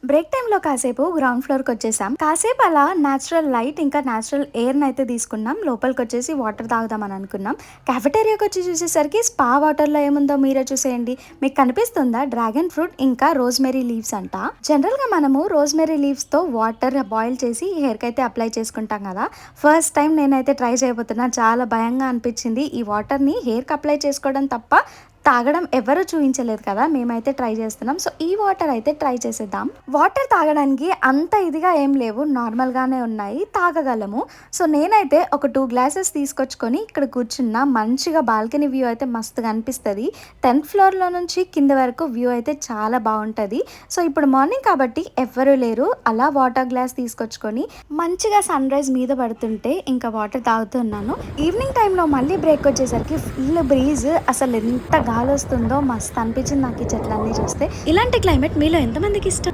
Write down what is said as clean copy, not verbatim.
Break టైంలో కాసేపు ground ఫ్లోర్కి వచ్చేసాం. కాసేపు అలా న్యాచురల్ లైట్ ఇంకా న్యాచురల్ ఎయిర్ని అయితే తీసుకున్నాం. లోపలికి వచ్చేసి వాటర్ తాగుదామని అనుకున్నాం. క్యాఫెటేరియాకి వచ్చి చూసేసరికి స్పా వాటర్లో ఏముందో మీరే చూసేయండి. మీకు కనిపిస్తుందా? డ్రాగన్ ఫ్రూట్ ఇంకా రోజ్మెరీ లీవ్స్ అంట. జనరల్గా మనము రోజ్మెరీ లీవ్స్తో వాటర్ బాయిల్ చేసి హెయిర్కి అయితే అప్లై చేసుకుంటాం కదా. ఫస్ట్ టైం నేనైతే ట్రై చేయబోతున్నా. చాలా భయంగా అనిపించింది. ఈ వాటర్ని హెయిర్కి అప్లై చేసుకోవడం తప్ప తాగడం ఎవరు చూపించలేదు కదా. మేమైతే ట్రై చేస్తున్నాం. సో ఈ వాటర్ అయితే ట్రై చేసేద్దాం. వాటర్ తాగడానికి అంత ఇదిగా ఏం లేవు, నార్మల్గానే ఉన్నాయి, తాగగలము. సో నేనైతే ఒక 2 గ్లాసెస్ తీసుకొచ్చుకొని ఇక్కడ కూర్చున్నా. మంచిగా బాల్కనీ వ్యూ అయితే మస్తుగా అనిపిస్తుంది. 10th ఫ్లోర్లో నుంచి కింద వరకు వ్యూ అయితే చాలా బాగుంటుంది. సో ఇప్పుడు మార్నింగ్ కాబట్టి ఎవ్వరూ లేరు. అలా వాటర్ గ్లాస్ తీసుకొచ్చుకొని మంచిగా సన్ రైజ్ మీద పడుతుంటే ఇంకా వాటర్ తాగుతున్నాను. ఈవినింగ్ టైంలో మళ్ళీ బ్రేక్ వచ్చేసరికి ఫుల్ బ్రీజ్, అసలు ఎంత గాలి వస్తుందో మస్తు అనిపించింది నాకు ఈ చెట్లన్నీ చూస్తే. ఇలాంటి క్లైమేట్ మీలో ఎంతమందికి ఇష్టం?